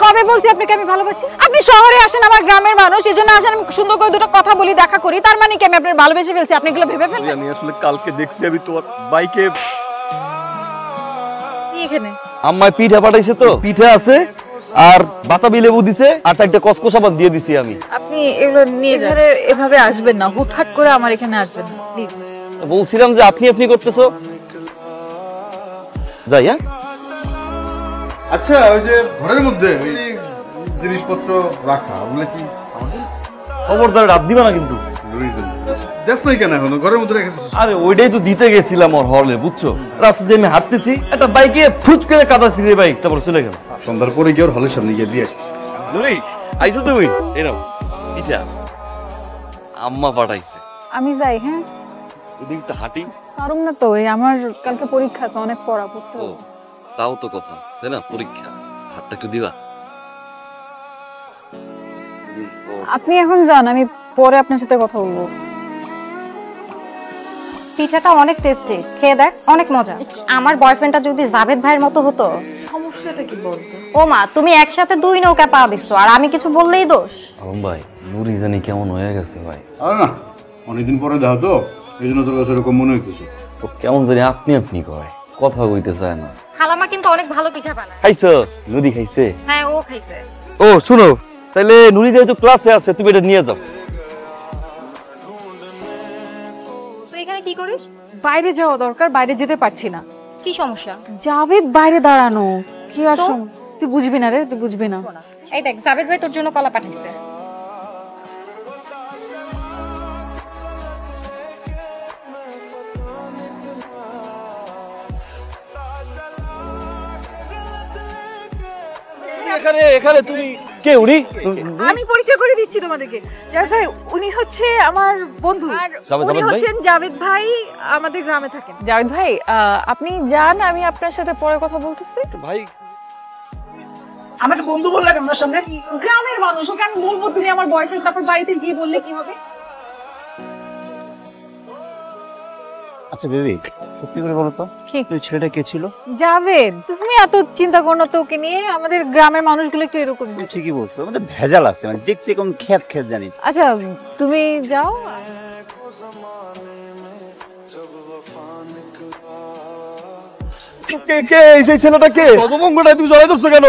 কবে বলছি আপনাকে আমি ভালোবাসি? আপনি শহরে আসেন, আমার গ্রামের মানুষ, এজন্য আসেন সুন্দর করে দুটো কথা বলি, দেখা করি, তার মানে কি আমি আপনার ভালোবেসে ফেলছি? আপনি এগুলো ভেবে ফেলবেন? আমি আসলে কালকে দেখছি আমি তোমার বাইকে এখানে আম্মায় পিঠা পাঠাইছে, তো পিঠা আছে আর বাতাবি লেবু দিছে আর একটা কসকসাবাদ দিয়ে দিছি আমি। আপনি এগুলো নিয়ে এভাবে আসবেন না, হুটহাট করে আমার এখানে আসবেন না প্লিজ। বলছিলাম যে আপনি আপনি করতেছো, যাই। হ্যাঁ আচ্ছা, ওই যে ঘরের মধ্যে ওই জিনিসপত্র রাখা ওগুলো কি খবরদার রাত দিবা না কিন্তু। দেখ নাই কেন এখনো ঘরের মধ্যে রেখে দিচ্ছিস? আরে ওইটাই তো দিতে গেছিলাম ওর হলে, বুঝছো? রাস্তা দিয়ে আমি হাঁটতেছি, একটা বাইকে ফুট করে কাদাছি রে বাইক, তারপর চলে গেল। সন্ধ্যার পরে গিয়ে ওর হলের সামনে গিয়ে দিয়ে আসিস। নুরি আইছো তুমি? এই নাও পিঠা, আম্মা পাঠাইছে। আমি যাই। হ্যাঁ, এদিকটা হাঁটি। পারুম না তো, এই আমার কালকে পরীক্ষা আছে, অনেক পড়া পড়তে ও হবে। তাও তো কথা, তাই না? পরীক্ষা, হাতটা একটু দিবা। আপনি এখন যান, আমি পরে আপনার সাথে কথা বলবো। পিঠাটা অনেক টেস্টি, খেয়ে দেখ, অনেক মজা। আমার বয়ফ্রেন্ডটা যদি জাভেদ ভাইয়ের মতো হতো। সমস্যাটা কি বলতো? ও মা, তুমি একসাথে 2 নৌকা পা দিচ্ছো আর আমি কিছু বললেই দোষ। আরম ভাই, নুরি জানি কেমন হয়ে গেছে ভাই। আর না, অনেকদিন পরে দেখো তো, এই জন্য তোর কাছে এরকম মনে হইতেছে। ও কেমন জানি আপনি আপনি কয়, কথা কইতে চায় না। খালামা কিন্তু অনেক ভালো পিঠা বানায়। খাইছো? নুরি খাইছে? হ্যাঁ, ও খাইছে। ও শুনো, তাহলে নুরি যেহেতু ক্লাসে আছে তুমি এটা নিয়ে যাও। তুই এখানে কি করিস? বাইরে যাওয়া দরকার, বাইরে যেতে পারছি না। কি সমস্যা? জাভেদ বাইরে দাঁড়ানো, কি আর তো? তুই বুঝবি না রে, তুই বুঝবি না। এই দেখ, জাভেদ ভাই তোর জন্য কলা পাঠাইছে। এখানে তুমি কে? উনি? আমি পরিচয় করে দিচ্ছি তোমাদেরকে। জাভেদ ভাই উনি হচ্ছে আমার বন্ধু, আর জাভেদ উনি ভাই? হচ্ছেন জাভেদ ভাই, আমাদের গ্রামে থাকেন। জাভেদ ভাই, আপনি যান, আমি আপনার সাথে পরে কথা বলতেছি। ভাই আমাকে বন্ধু বললে কেন? সামনে গ্রামের মানুষ, ওকে আমি বলবো তুমি আমার বয়ফ্রেন্ড, তারপর বাড়িতে গিয়ে বললে কি হবে? আচ্ছা বেবি, সত্যি করে বলো তো, কি? ওই ছেলেটা কে ছিল? জাভেদ, তুমি এত চিন্তা করো না তো ওকে নিয়ে, আমাদের গ্রামের মানুষগুলো একটু এরকম। তুমি ঠিকই বলছো, আমাদের ভেজাল আছে, মানে দেখতে কোন খেত খেত জানি। আচ্ছা তুমি যাও। কে কে এই ছেলেটা কে? গজবঙ্গটা তুমি জড়াই ধরছো কেন?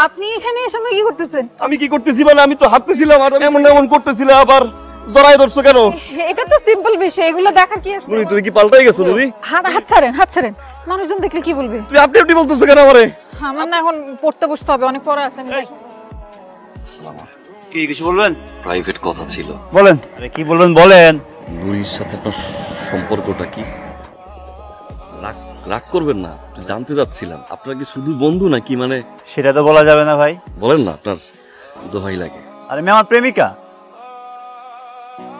আপনি এখানে এসে কি করতেছেন? আমি কি করতেছি মানে, আমি তো হাঁটতেছিলাম আর এমন এমন করতেছিলাম, আবার জড়াই ধরছো কেন? এটা তো সিম্পল বিষয়, এগুলো দেখা কি আছে? নুরি তুমি কি পাল্টাই গেছো? নুরি হাত ছাড়েন, হাত ছাড়েন, মানুষজন দেখলে কি বলবে? তুমি আপনি আপনি বলতেছো কেন আমারে? আমার না এখন পড়তে বসতে হবে, অনেক পড়া আছে। আমি যাই। কি কিছু বলবেন? প্রাইভেট কথা ছিল। বলেন। আরে কি বলবেন বলেন। নুরির সাথে আপনার সম্পর্কটা কি? রাগ রাগ করবেন না, একটু জানতে চাচ্ছিলাম আপনার কি শুধু বন্ধু নাকি? মানে সেটা তো বলা যাবে না ভাই। বলেন না, আপনার দোহাই লাগে। আরে আমি আমার প্রেমিকা,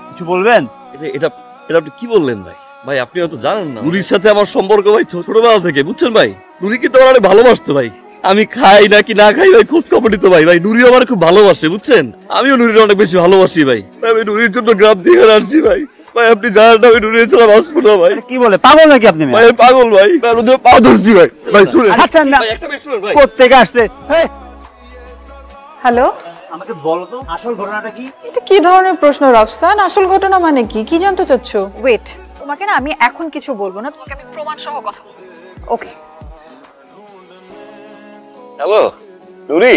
কিছু বলবেন? এটা এটা এটা আপনি কি বললেন ভাই? ভাই আপনি হয়তো জানেন না, নুরির সাথে আমার সম্পর্ক ভাই ছোটবেলা থেকে, বুঝছেন ভাই? নুরি কিন্তু আমার অনেক ভালোবাসতো ভাই। আমি খাই নাকি না খাই ভাই, খোঁজ খবর নিত ভাই। ভাই নুরি আমার খুব ভালোবাসে, বুঝছেন? আমিও নুরির অনেক বেশি ভালোবাসি ভাই। আমি নুরির জন্য গ্রাম থেকে আসছি ভাই। ভাই আপনি জানেন না, আমি নুরির ছাড়া বাঁচবো না ভাই। কি বলে, পাগল নাকি আপনি? ভাই আমি পাগল ভাই, আমি ওদের পা ধরছি ভাই। ভাই শুনেন, আচ্ছা না, ভাই একটা মিনিট শুনেন ভাই। কোত্থেকে আসছে? হ্যালো, আমাকে বলো তো আসল ঘটনাটা কি? এটা কি ধরনের প্রশ্ন রাফসান? আসল ঘটনা মানে কি? কি জানতে চাচ্ছ? ওয়েট, তোমাকে না আমি এখন কিছু বলবো না, তোমাকে আমি প্রমাণ সহ কথা বলবো। ওকে। হ্যালো নুরি,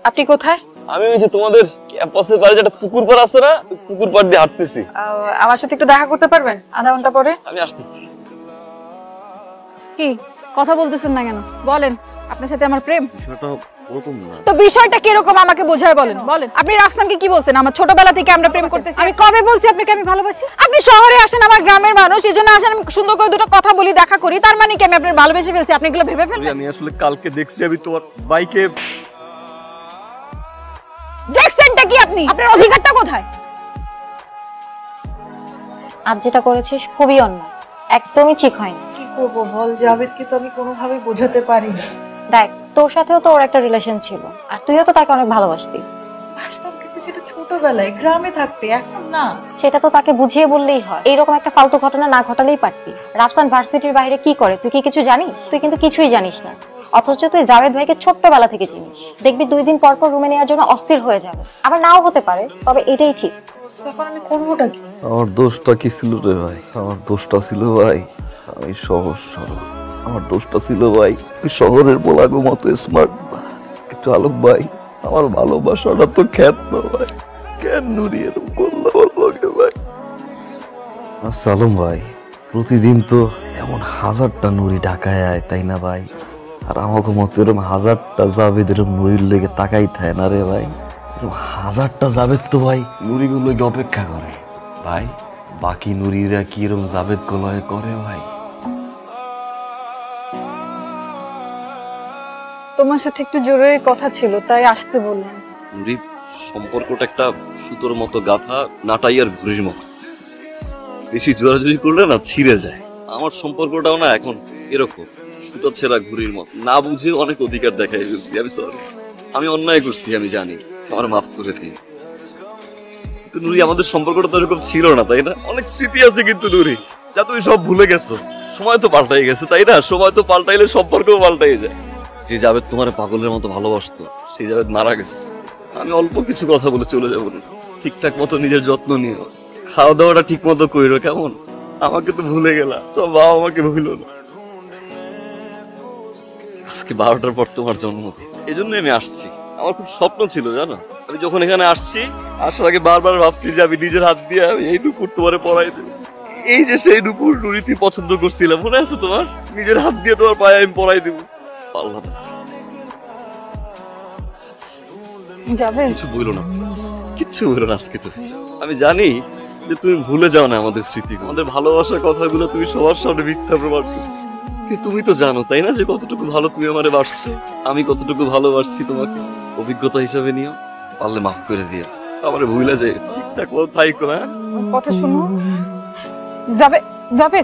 আপনি কোথায়? আমি ওই যে তোমাদের ক্যাম্পাসের বাইরে একটা পুকুর পাড় আছে না, ওই পুকুর পাড় দিয়ে হাঁটতেছি। আমার সাথে একটু দেখা করতে পারবেন আধা ঘন্টা পরে? আমি আসতেছি। কি কথা বলতেছেন না কেন? বলেন, আপনার সাথে আমার প্রেম? বিষয়টা ওরকম না। তো বিষয়টা কিরকম আমাকে বোঝায় বলেন। বলেন, আপনি রাফসানকে কি বলছেন? আমার ছোটবেলা থেকে আমরা প্রেম করতেছি। আমি কবে বলছি আপনাকে আমি ভালোবাসি? আপনি শহরে আসেন, আমার গ্রামের মানুষ, এজন্য আসেন আমি সুন্দর করে দুটো কথা বলি, দেখা করি, তার মানে কি আমি আপনার ভালোবেসে ফেলছি? আপনি এগুলো ভেবে ফেলবেন? আমি আসলে কালকে দেখছি আমি তোমার বাইকে। দেখছেনটা কি আপনি? আপনার অধিকারটা কোথায়? আজ যেটা করেছিস খুবই অন্যায়, একদমই ঠিক হয়নি। কি করব বল, জাভেদকে তো আমি কোনোভাবেই বোঝাতে পারি না। দেখ, তোর সাথেও তো ওর একটা রিলেশন ছিল আর তুইও তো তাকে অনেক ভালোবাসতি। বাস্তব কিন্তু সেটা ছোট ছোটবেলায় গ্রামে থাকতে, এখন না। সেটা তো তাকে বুঝিয়ে বললেই হয়। এইরকম একটা ফালতু ঘটনা না ঘটালেই পারতি। রাফসান ভার্সিটির বাইরে কি করে তুই কি কিছু জানিস? তুই কিন্তু কিছুই জানিস না, অথচ তুই জাভেদ ভাইকে ছোট্টবেলা থেকে চিনিস। দেখবি 2 দিন পর পর রুমে নেওয়ার জন্য অস্থির হয়ে যাবে। আবার নাও হতে পারে, তবে এটাই ঠিক। এখন আমি করবোটা কি? আমার দোষটা কি ছিল রে ভাই? আমার দোষটা ছিল ভাই আমি সহজ সরল। আমার দোষটা ছিল ভাই ওই শহরের পোলাগো মতো স্মার্ট না। কিন্তু আলোক ভাই, আমার ভালোবাসাটা তো খ্যাত না ভাই। কেন নুরি এরকম করলো বলবো ভাই? সালম ভাই, প্রতিদিন তো এমন হাজারটা নুরি ঢাকায় আয়, তাই না ভাই? আর আমাকে মতো এরকম হাজারটা জাবেদ এরকম নুরির লেগে তাকাই থাকে না রে ভাই। এরকম হাজারটা জাবেদ তো ভাই নুরিগুলোকে অপেক্ষা করে ভাই। বাকি নুরিরা কি এরকম জাবেদ কলয় করে ভাই? তোমার সাথে একটু জরুরি কথা ছিল, তাই আসতে বললাম। নুরি, সম্পর্কটা একটা সুতোর মতো গাথা, নাটাইয়ার ঘুড়ির মতো। বেশি জোরাজুরি করলে না ছিঁড়ে যায়। আমার সম্পর্কটাও না এখন এরকম সুতো ছেঁড়া ঘুড়ির মতো। না বুঝে অনেক অধিকার দেখাই ফেলছি। আমি সরি, আমি অন্যায় করছি, আমি জানি। আমার মাফ করে দিই। কিন্তু নুরি, আমাদের সম্পর্কটা তো এরকম ছিল না, তাই না? অনেক স্মৃতি আছে কিন্তু নুরি, যা তুমি সব ভুলে গেছো। সময় তো পাল্টাই গেছে, তাই না? সময় তো পাল্টাইলে সম্পর্কও পাল্টাই যায়। যে জাবেদ তোমার পাগলের মতো ভালোবাসতো, সেই জাবেদ মারা গেছে। আমি অল্প কিছু কথা বলে চলে যাবো না। ঠিকঠাক মতো নিজের যত্ন নিও, খাওয়া দাওয়াটা ঠিক মতো কইরো, কেমন? আমাকে তো ভুলে গেলা, তো বাবা আমাকে ভুলো না। আজকে 12টার পর তোমার জন্মদিন, এই জন্য আমি আসছি। আমার খুব স্বপ্ন ছিল, জানো? আমি যখন এখানে আসছি, আসার আগে বারবার ভাবছি যে আমি নিজের হাত দিয়ে আমি এই নুপুর তোমারে পরাই দেব। এই যে সেই নুপুর নুরি তুই পছন্দ করছিলাম, মনে আছে তোমার? নিজের হাত দিয়ে তোমার পায়ে আমি পরাই দেবো, পারলাম না। যাবে? কিছু বইলো না, কিচ্ছু বইলো না আজকে তুমি। আমি জানি যে তুমি ভুলে যাও না আমাদের স্মৃতি, আমাদের ভালোবাসার কথাগুলো তুমি সবার সামনে মিথ্যা প্রমাণ করছো। কিন্তু তুমি তো জানো, তাই না, যে কতটুকু ভালো তুমি আমারে বাসছো, আমি কতটুকু ভালোবাসছি তোমাকে। অভিজ্ঞতা হিসাবে নিও, পারলে মাফ করে দিও। আমারে ভুলে যাই, ঠিকঠাক মতো থাইকো। হ্যাঁ, কথা শুনো। যাবে, যাবে।